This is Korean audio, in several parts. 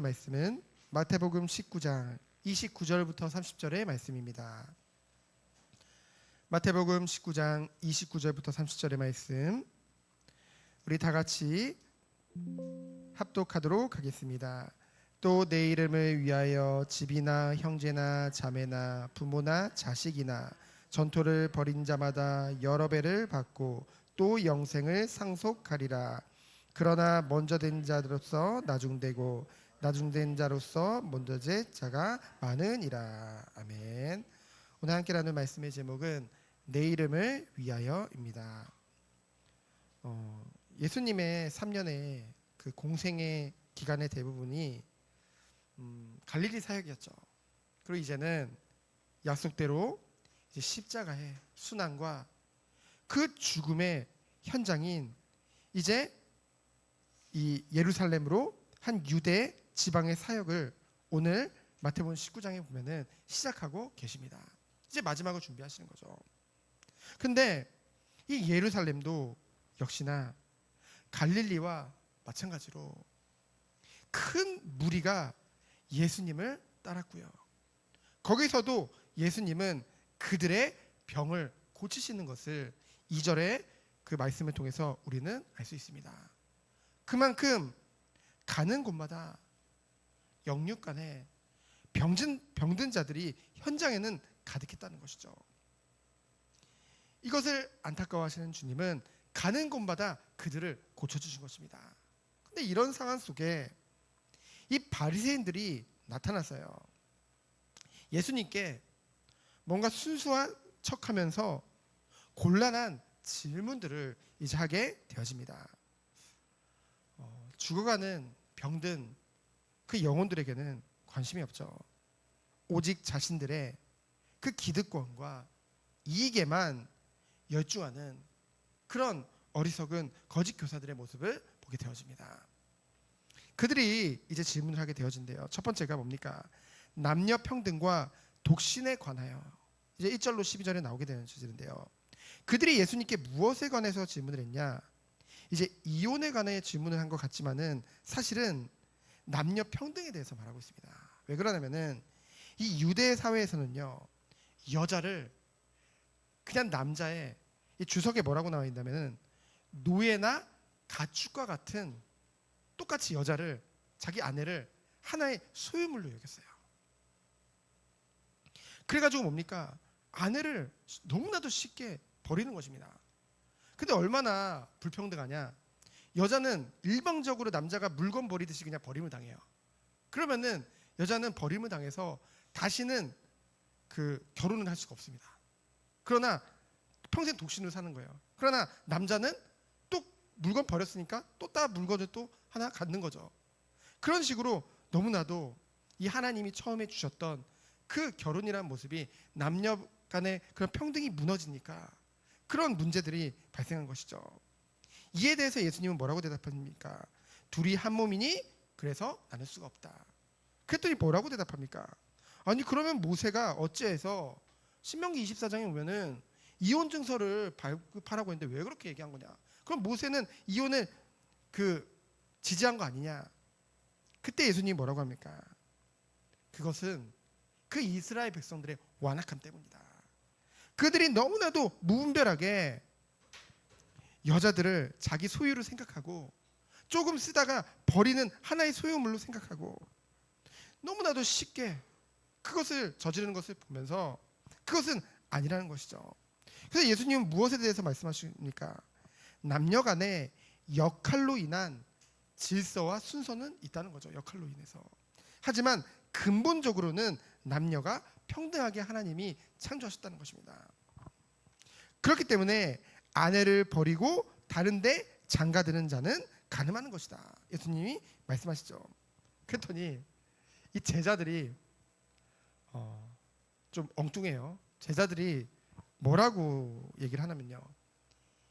볼 말씀은 마태복음 19장 29절부터 30절의 말씀입니다. 마태복음 19장 29절부터 30절의 말씀, 우리 다 같이 합독하도록 하겠습니다. 또 내 이름을 위하여 집이나 형제나 자매나 부모나 자식이나 전토를 벌인 자마다 여러 배를 받고 또 영생을 상속하리라. 그러나 먼저 된 자로서 나중되고 나중된 자로서 먼저 된 자가 많으니라. 아멘. 오늘 함께 나눌 말씀의 제목은 내 이름을 위하여입니다. 예수님의 3년의 그 공생의 기간의 대부분이 갈릴리 사역이었죠. 그리고 이제는 약속대로 이제 십자가의 순환과 그 죽음의 현장인 이제 이 예루살렘으로 한 유대 지방의 사역을 오늘 마태복음 19장에 보면은 시작하고 계십니다. 이제 마지막을 준비하시는 거죠. 근데 이 예루살렘도 역시나 갈릴리와 마찬가지로 큰 무리가 예수님을 따랐고요. 거기서도 예수님은 그들의 병을 고치시는 것을 2절의 그 말씀을 통해서 우리는 알 수 있습니다. 그만큼 가는 곳마다 영육간에 병든 자들이 현장에는 가득했다는 것이죠. 이것을 안타까워하시는 주님은 가는 곳마다 그들을 고쳐주신 것입니다. 그런데 이런 상황 속에 이 바리새인들이 나타났어요. 예수님께 뭔가 순수한 척하면서 곤란한 질문들을 이제 하게 되어집니다. 죽어가는 병든 그 영혼들에게는 관심이 없죠. 오직 자신들의 그 기득권과 이익에만 열중하는 그런 어리석은 거짓 교사들의 모습을 보게 되어집니다. 그들이 이제 질문을 하게 되어진대요. 첫 번째가 뭡니까? 남녀 평등과 독신에 관하여. 이제 1절로 12절에 나오게 되는 주제인데요. 그들이 예수님께 무엇에 관해서 질문을 했냐? 이제 이혼에 관해 질문을 한 것 같지만은 사실은 남녀 평등에 대해서 말하고 있습니다. 왜 그러냐면은 이 유대 사회에서는요, 여자를 그냥 남자의 이 주석에 뭐라고 나와 있냐면은 노예나 가축과 같은, 똑같이 여자를, 자기 아내를 하나의 소유물로 여겼어요. 그래가지고 뭡니까? 아내를 너무나도 쉽게 버리는 것입니다. 근데 얼마나 불평등하냐? 여자는 일방적으로 남자가 물건 버리듯이 그냥 버림을 당해요. 그러면은 여자는 버림을 당해서 다시는 그 결혼을 할 수가 없습니다. 그러나 평생 독신으로 사는 거예요. 그러나 남자는 또 물건 버렸으니까 또 따 물건을 또 하나 갖는 거죠. 그런 식으로 너무나도 이 하나님이 처음에 주셨던 그 결혼이라는 모습이 남녀 간의 그런 평등이 무너지니까 그런 문제들이 발생한 것이죠. 이에 대해서 예수님은 뭐라고 대답합니까? 둘이 한 몸이니 그래서 나눌 수가 없다. 그랬더니 뭐라고 대답합니까? 아니 그러면 모세가 어찌해서 신명기 24장에 보면은 이혼 증서를 발급하라고 했는데 왜 그렇게 얘기한 거냐? 그럼 모세는 이혼을 지지한 거 아니냐? 그때 예수님이 뭐라고 합니까? 그것은 그 이스라엘 백성들의 완악함 때문이다. 그들이 너무나도 무분별하게 여자들을 자기 소유로 생각하고 조금 쓰다가 버리는 하나의 소유물로 생각하고 너무나도 쉽게 그것을 저지르는 것을 보면서 그것은 아니라는 것이죠. 그래서 예수님은 무엇에 대해서 말씀하십니까? 남녀 간의 역할로 인한 질서와 순서는 있다는 거죠. 역할로 인해서. 하지만 근본적으로는 남녀가 평등하게 하나님이 창조하셨다는 것입니다. 그렇기 때문에 아내를 버리고 다른 데 장가드는 자는 간음하는 것이다. 예수님이 말씀하시죠. 그랬더니 이 제자들이 좀 엉뚱해요. 제자들이 뭐라고 얘기를 하냐면요.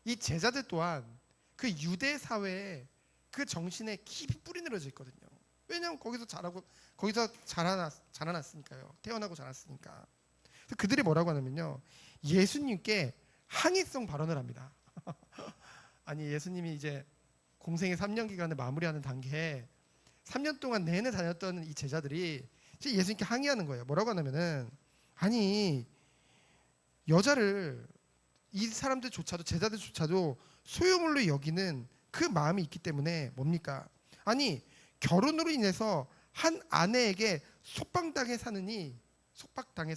이 제자들 또한 그 유대 사회에 그 정신에 깊이 뿌리 내려져 있거든요. 왜냐하면 거기서 자라났으니까요. 태어나고 자랐으니까. 그들이 뭐라고 하냐면요. 예수님께 항의성 발언을 합니다. 아니 예수님이 이제 공생의 3년 기간을 마무리하는 단계에 3년 동안 내내 다녔던 이 제자들이 이제 예수님께 항의하는 거예요. 뭐라고 하냐면은 아니 여자를 이 사람들조차도 제자들조차도 소유물로 여기는 그 마음이 있기 때문에 뭡니까? 아니 결혼으로 인해서 한 아내에게 속박당해서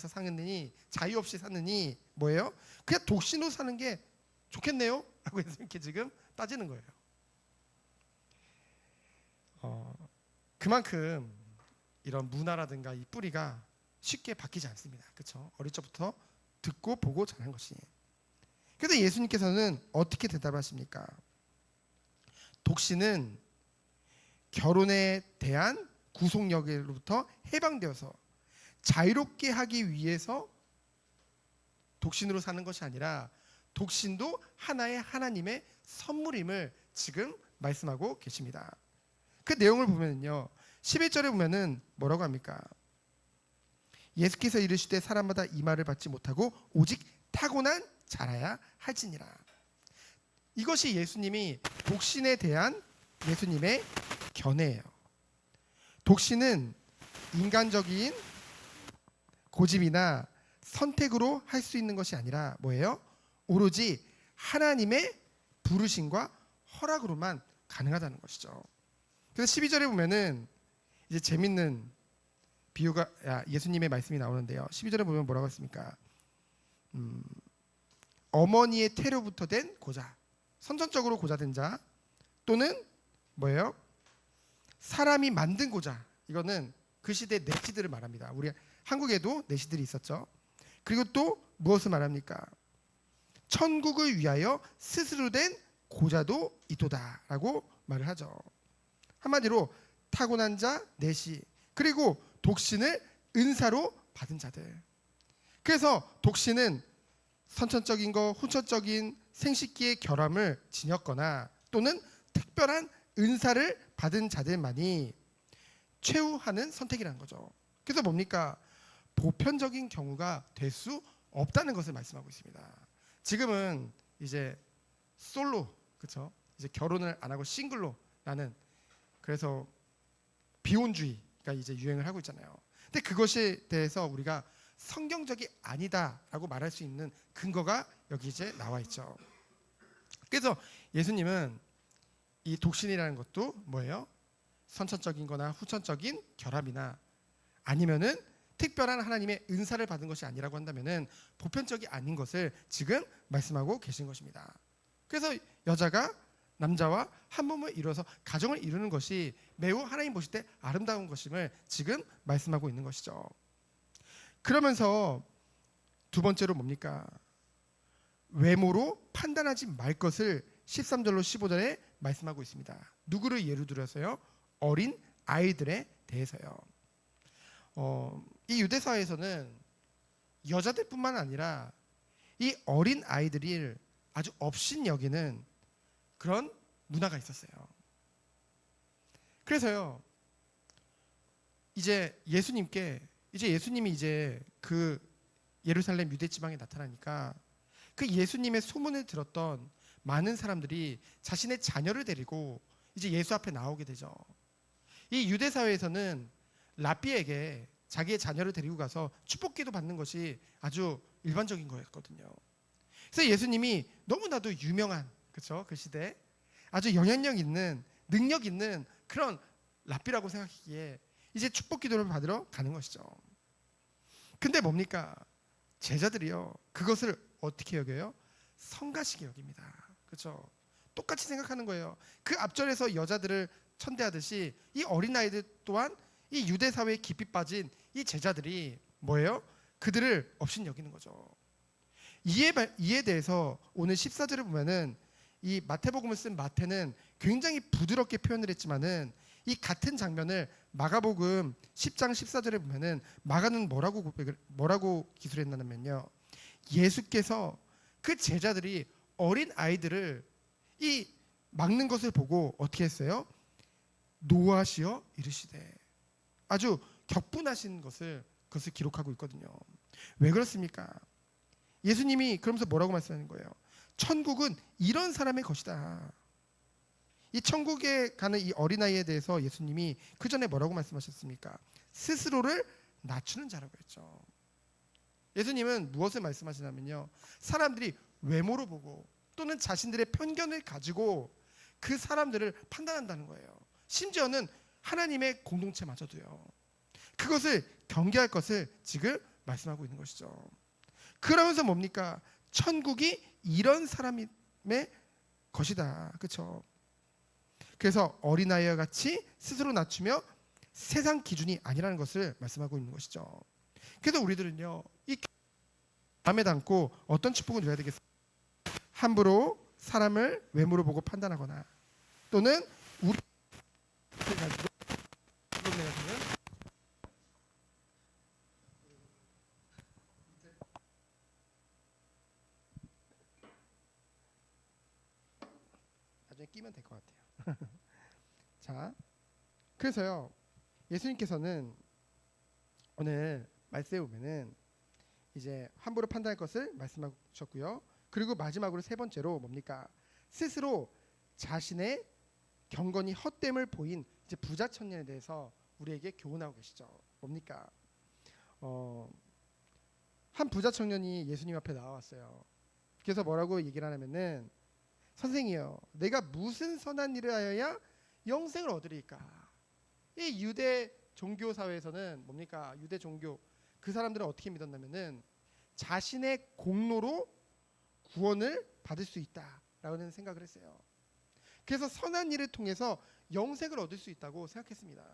사느니 자유 없이 사느니 뭐예요? 그냥 독신으로 사는 게 좋겠네요? 라고 예수님께 지금 따지는 거예요. 그만큼 이런 문화라든가 이 뿌리가 쉽게 바뀌지 않습니다. 그렇죠? 어릴 적부터 듣고 보고 자란 것이. 그래서 예수님께서는 어떻게 대답하십니까? 독신은 결혼에 대한 구속력으로부터 해방되어서 자유롭게 하기 위해서 독신으로 사는 것이 아니라 독신도 하나의 하나님의 선물임을 지금 말씀하고 계십니다. 그 내용을 보면요, 11절에 보면은 뭐라고 합니까? 예수께서 이르시되 사람마다 이 말을 받지 못하고 오직 타고난 자라야 할지니라. 이것이 예수님이 독신에 대한 예수님의 견해예요. 독신은 인간적인 고집이나 선택으로 할 수 있는 것이 아니라 뭐예요? 오로지 하나님의 부르심과 허락으로만 가능하다는 것이죠. 그래서 12절에 보면은 이제 재밌는 비유가 예수님의 말씀이 나오는데요. 12절에 보면 뭐라고 했습니까? 어머니의 태로부터 된 고자, 선천적으로 고자된 자, 또는 뭐예요? 사람이 만든 고자. 이거는 그 시대 내시들을 말합니다. 우리 한국에도 내시들이 있었죠. 그리고 또 무엇을 말합니까? 천국을 위하여 스스로 된 고자도 있도다라고 말을 하죠. 한마디로 타고난 자 내시, 그리고 독신을 은사로 받은 자들. 그래서 독신은 선천적인 거, 후천적인 생식기의 결함을 지녔거나 또는 특별한 은사를 받은 자들만이 최후하는 선택이라는 거죠. 그래서 뭡니까? 보편적인 경우가 될 수 없다는 것을 말씀하고 있습니다. 지금은 이제 솔로, 그렇죠? 이제 결혼을 안 하고 싱글로 나는, 그래서 비혼주의가 이제 유행을 하고 있잖아요. 근데 그것에 대해서 우리가 성경적이 아니다라고 말할 수 있는 근거가 여기 이제 나와 있죠. 그래서 예수님은 이 독신이라는 것도 뭐예요? 선천적인 거나 후천적인 결함이나 아니면은 특별한 하나님의 은사를 받은 것이 아니라고 한다면은 보편적이 아닌 것을 지금 말씀하고 계신 것입니다. 그래서 여자가 남자와 한 몸을 이루어서 가정을 이루는 것이 매우 하나님 보실 때 아름다운 것임을 지금 말씀하고 있는 것이죠. 그러면서 두 번째로 뭡니까? 외모로 판단하지 말 것을 13절로 15절에 말씀하고 있습니다. 누구를 예로 들어서요? 어린 아이들에 대해서요. 이 유대 사회에서는 여자들뿐만 아니라 이 어린 아이들을 아주 업신 여기는 그런 문화가 있었어요. 그래서요, 이제 예수님이 이제 그 예루살렘 유대 지방에 나타나니까 그 예수님의 소문을 들었던 많은 사람들이 자신의 자녀를 데리고 이제 예수 앞에 나오게 되죠. 이 유대 사회에서는 랍비에게 자기의 자녀를 데리고 가서 축복기도 받는 것이 아주 일반적인 거였거든요. 그래서 예수님이 너무나도 유명한, 그렇죠? 그 시대에 아주 영향력 있는, 능력 있는 그런 랍비라고 생각하기에 이제 축복기도를 받으러 가는 것이죠. 근데 뭡니까? 제자들이요, 그것을 어떻게 여겨요? 성가시게 여깁니다. 그렇죠? 똑같이 생각하는 거예요. 그 앞절에서 여자들을 천대하듯이 이 어린아이들 또한 이 유대 사회에 깊이 빠진 이 제자들이 뭐예요? 그들을 업신 여기는 거죠. 이에 대해서 오늘 14절을 보면은 이 마태복음을 쓴 마태는 굉장히 부드럽게 표현을 했지만은 이 같은 장면을 마가복음 10장 14절에 보면은 마가는 뭐라고 기술했냐면요, 예수께서 그 제자들이 어린 아이들을 이 막는 것을 보고 어떻게 했어요? 노하시어 이르시되, 아주 격분하신 그것을 기록하고 있거든요. 왜 그렇습니까? 예수님이 그러면서 뭐라고 말씀하는 거예요? 천국은 이런 사람의 것이다. 이 천국에 가는 이 어린아이에 대해서 예수님이 그 전에 뭐라고 말씀하셨습니까? 스스로를 낮추는 자라고 했죠. 예수님은 무엇을 말씀하시냐면요, 사람들이 외모로 보고 또는 자신들의 편견을 가지고 그 사람들을 판단한다는 거예요. 심지어는 하나님의 공동체마저도요. 그것을 경계할 것을 지금 말씀하고 있는 것이죠. 그러면서 뭡니까? 천국이 이런 사람의 것이다. 그렇죠? 그래서 어린아이와 같이 스스로 낮추며 세상 기준이 아니라는 것을 말씀하고 있는 것이죠. 그래서 우리들은요, 이 마음에 담고 어떤 축복을 누려야 되겠습니까? 함부로 사람을 외모로 보고 판단하거나 또는 우리 가지고 나중에 끼면 될 것 같아요. 자, 그래서요, 예수님께서는 오늘 말씀에 보면은 이제 함부로 판단할 것을 말씀하셨고요. 그리고 마지막으로 세 번째로 뭡니까? 스스로 자신의 경건이 헛됨을 보인 이제 부자 청년에 대해서 우리에게 교훈하고 계시죠. 뭡니까? 한 부자 청년이 예수님 앞에 나왔어요. 그래서 뭐라고 얘기를 하냐면은, 선생이요, 내가 무슨 선한 일을 하여야 영생을 얻으리까? 이 유대 종교 사회에서는 뭡니까? 유대 종교 그 사람들은 어떻게 믿었냐면은 자신의 공로로 구원을 받을 수 있다라는 생각을 했어요. 그래서 선한 일을 통해서 영생을 얻을 수 있다고 생각했습니다.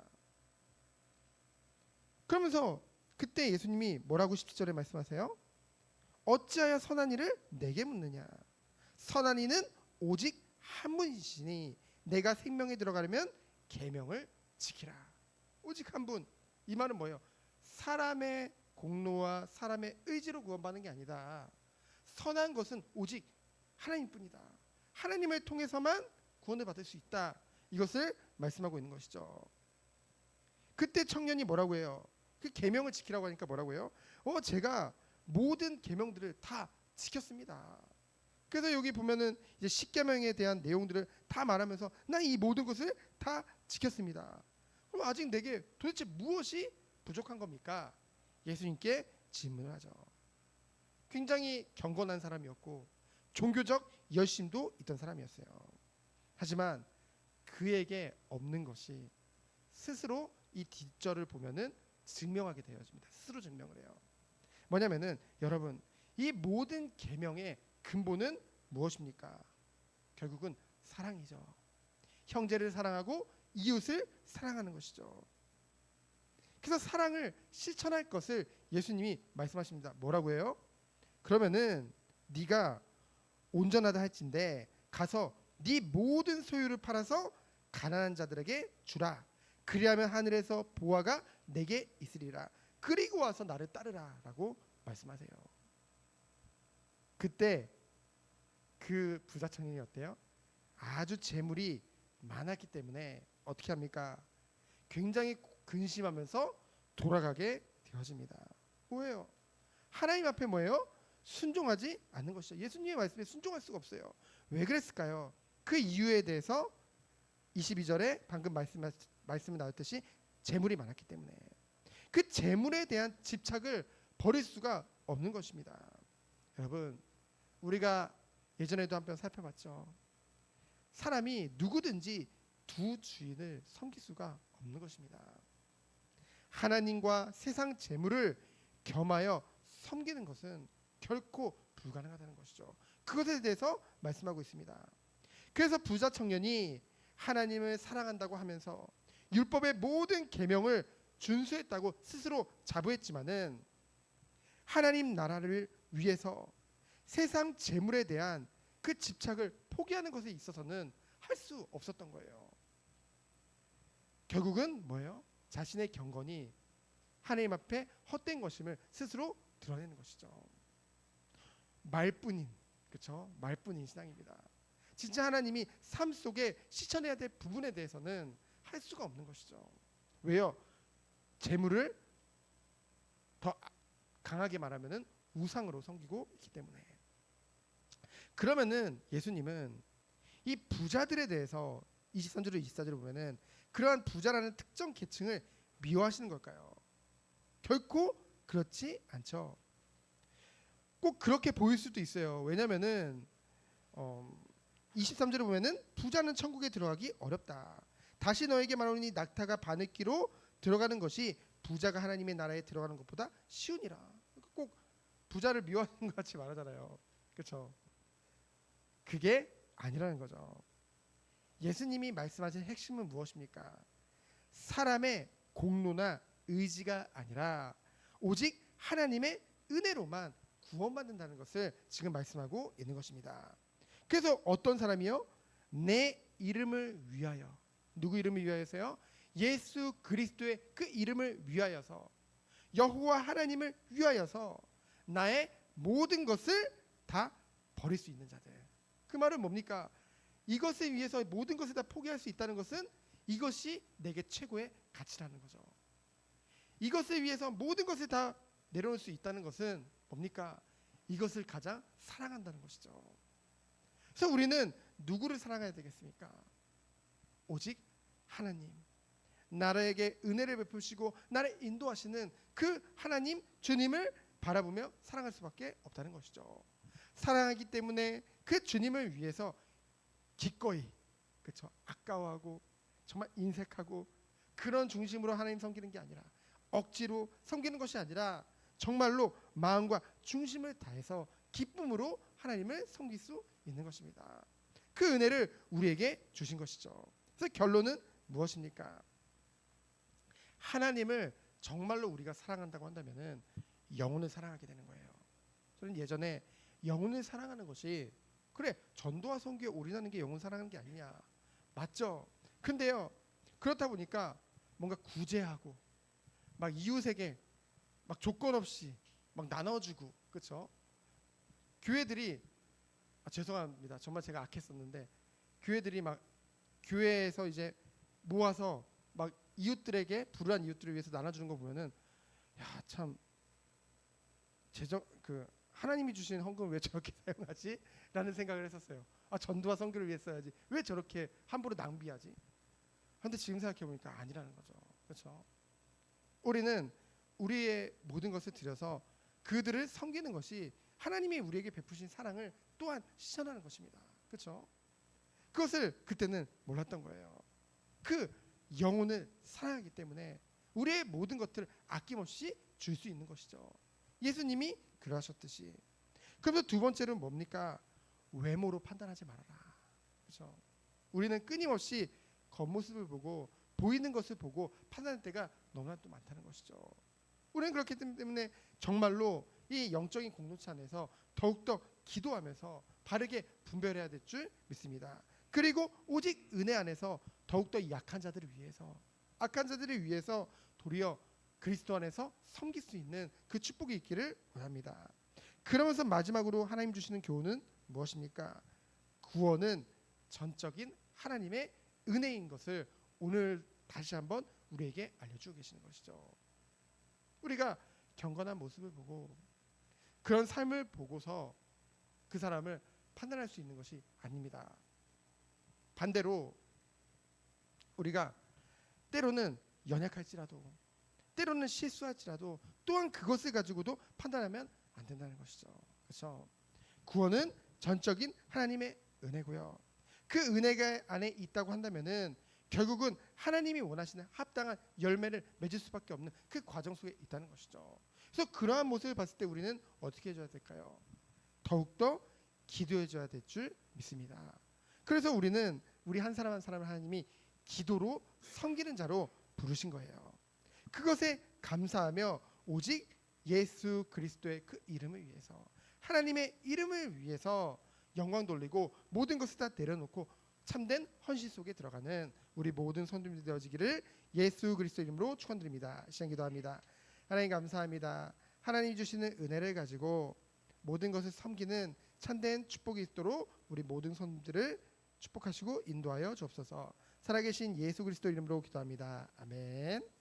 그러면서 그때 예수님이 뭐라고 17절에 말씀하세요? 어찌하여 선한 일을 내게 묻느냐? 선한 이는 오직 한 분이시니 내가 생명에 들어가려면 계명을 지키라. 오직 한 분. 이 말은 뭐예요? 사람의 공로와 사람의 의지로 구원받는 게 아니다. 선한 것은 오직 하나님뿐이다. 하나님을 통해서만 구원을 받을 수 있다. 이것을 말씀하고 있는 것이죠. 그때 청년이 뭐라고 해요? 그 계명을 지키라고 하니까 뭐라고 해요? 제가 모든 계명들을 다 지켰습니다. 그래서 여기 보면은 이제 십계명에 대한 내용들을 다 말하면서 난 이 모든 것을 다 지켰습니다. 그럼 아직 내게 도대체 무엇이 부족한 겁니까? 예수님께 질문을 하죠. 굉장히 경건한 사람이었고 종교적 열심도 있던 사람이었어요. 하지만 그에게 없는 것이 스스로 이 뒷절을 보면은 증명하게 되어집니다. 스스로 증명을 해요. 뭐냐면은 여러분, 이 모든 계명의 근본은 무엇입니까? 결국은 사랑이죠. 형제를 사랑하고 이웃을 사랑하는 것이죠. 그래서 사랑을 실천할 것을 예수님이 말씀하십니다. 뭐라고 해요? 그러면은 네가 온전하다 할진대 가서 네 모든 소유를 팔아서 가난한 자들에게 주라. 그리하면 하늘에서 보화가 내게 있으리라. 그리고 와서 나를 따르라 라고 말씀하세요. 그때 그 부자 청년이 어때요? 아주 재물이 많았기 때문에 어떻게 합니까? 굉장히 근심하면서 돌아가게 되어집니다. 뭐예요? 하나님 앞에 뭐예요? 순종하지 않는 것이죠. 예수님의 말씀에 순종할 수가 없어요. 왜 그랬을까요? 그 이유에 대해서 22절에 방금 말씀이 나왔듯이 재물이 많았기 때문에 그 재물에 대한 집착을 버릴 수가 없는 것입니다. 여러분, 우리가 예전에도 한번 살펴봤죠. 사람이 누구든지 두 주인을 섬길 수가 없는 것입니다. 하나님과 세상 재물을 겸하여 섬기는 것은 결코 불가능하다는 것이죠. 그것에 대해서 말씀하고 있습니다. 그래서 부자 청년이 하나님을 사랑한다고 하면서 율법의 모든 계명을 준수했다고 스스로 자부했지만은 하나님 나라를 위해서 세상 재물에 대한 그 집착을 포기하는 것에 있어서는 할 수 없었던 거예요. 결국은 뭐예요? 자신의 경건이 하나님 앞에 헛된 것임을 스스로 드러내는 것이죠. 말뿐인, 그렇죠? 말뿐인 신앙입니다. 진짜 하나님이 삶 속에 실천해야 될 부분에 대해서는 할 수가 없는 것이죠. 왜요? 재물을 더 강하게 말하면은 우상으로 섬기고 있기 때문에. 그러면은 예수님은 이 부자들에 대해서 23절로 24절을 보면은 그러한 부자라는 특정 계층을 미워하시는 걸까요? 결코 그렇지 않죠. 꼭 그렇게 보일 수도 있어요. 왜냐면은 23절에 보면은 부자는 천국에 들어가기 어렵다. 다시 너에게 말하노니 낙타가 바느끼로 들어가는 것이 부자가 하나님의 나라에 들어가는 것보다 쉬우니라. 그러니까 꼭 부자를 미워하는 것 같이 말하잖아요. 그렇죠? 그게 아니라는 거죠. 예수님이 말씀하신 핵심은 무엇입니까? 사람의 공로나 의지가 아니라 오직 하나님의 은혜로만 구원받는다는 것을 지금 말씀하고 있는 것입니다. 그래서 어떤 사람이요? 내 이름을 위하여, 누구 이름을 위하여서요? 예수 그리스도의 그 이름을 위하여서, 여호와 하나님을 위하여서 나의 모든 것을 다 버릴 수 있는 자들. 그 말은 뭡니까? 이것을 위해서 모든 것을 다 포기할 수 있다는 것은 이것이 내게 최고의 가치라는 거죠. 이것을 위해서 모든 것을 다 내려놓을 수 있다는 것은 뭡니까? 이것을 가장 사랑한다는 것이죠. 그래서 우리는 누구를 사랑해야 되겠습니까? 오직 하나님, 나에게 은혜를 베푸시고 나를 인도하시는 그 하나님 주님을 바라보며 사랑할 수밖에 없다는 것이죠. 사랑하기 때문에 그 주님을 위해서 기꺼이, 그렇죠, 아까워하고 정말 인색하고 그런 중심으로 하나님 섬기는 게 아니라, 억지로 섬기는 것이 아니라 정말로 마음과 중심을 다해서 기쁨으로 하나님을 섬길 수 있는 것입니다. 그 은혜를 우리에게 주신 것이죠. 그래서 결론은 무엇입니까? 하나님을 정말로 우리가 사랑한다고 한다면은 영혼을 사랑하게 되는 거예요. 저는 예전에 영혼을 사랑하는 것이, 그래, 전도와 선교에 올인하는 게 영혼 사랑하는 게 아니냐, 맞죠? 근데요, 그렇다 보니까 뭔가 구제하고 막 이웃에게 막 조건 없이 막 나눠주고, 그렇죠? 교회들이, 죄송합니다, 정말 제가 악했었는데, 교회들이 막 교회에서 이제 모아서 막 이웃들에게, 불우한 이웃들을 위해서 나눠주는 거 보면은, 야, 참 하나님이 주신 헌금을 왜 저렇게 사용하지? 라는 생각을 했었어요. 전도와 선교를 위해 써야지, 왜 저렇게 함부로 낭비하지? 그런데 지금 생각해 보니까 아니라는 거죠. 그렇죠? 우리는 우리의 모든 것을 들여서 그들을 섬기는 것이 하나님이 우리에게 베푸신 사랑을 또한 실천하는 것입니다. 그렇죠? 그것을 그때는 몰랐던 거예요. 그 영혼을 사랑하기 때문에 우리의 모든 것들을 아낌없이 줄 수 있는 것이죠. 예수님이 그러하셨듯이. 그래서 두 번째는 뭡니까? 외모로 판단하지 말아라. 그렇죠? 우리는 끊임없이 겉모습을 보고 보이는 것을 보고 판단할 때가 너무나 또 많다는 것이죠. 우리는 그렇기 때문에 정말로 이 영적인 공동체 안에서 더욱더 기도하면서 바르게 분별해야 될 줄 믿습니다. 그리고 오직 은혜 안에서 더욱더 약한 자들을 위해서, 악한 자들을 위해서 도리어 그리스도 안에서 섬길 수 있는 그 축복이 있기를 원합니다. 그러면서 마지막으로 하나님 주시는 교훈은 무엇입니까? 구원은 전적인 하나님의 은혜인 것을 오늘 다시 한번 우리에게 알려주고 계시는 것이죠. 우리가 경건한 모습을 보고 그런 삶을 보고서 그 사람을 판단할 수 있는 것이 아닙니다. 반대로 우리가 때로는 연약할지라도, 때로는 실수할지라도 또한 그것을 가지고도 판단하면 안 된다는 것이죠. 그렇죠? 구원은 전적인 하나님의 은혜고요. 그 은혜가 안에 있다고 한다면은 결국은 하나님이 원하시는 합당한 열매를 맺을 수밖에 없는 그 과정 속에 있다는 것이죠. 그래서 그러한 모습을 봤을 때 우리는 어떻게 해줘야 될까요? 더욱더 기도해줘야 될 줄 믿습니다. 그래서 우리는 우리 한 사람 한 사람을 하나님이 기도로 섬기는 자로 부르신 거예요. 그것에 감사하며 오직 예수 그리스도의 그 이름을 위해서, 하나님의 이름을 위해서 영광 돌리고 모든 것을 다 내려놓고 참된 헌신 속에 들어가는 우리 모든 성도님들 되어지기를 예수 그리스도 이름으로 축원드립니다. 시간 기도합니다. 하나님 감사합니다. 하나님 주시는 은혜를 가지고 모든 것을 섬기는 참된 축복이 있도록 우리 모든 성도들을 축복하시고 인도하여 주옵소서. 살아계신 예수 그리스도 이름으로 기도합니다. 아멘.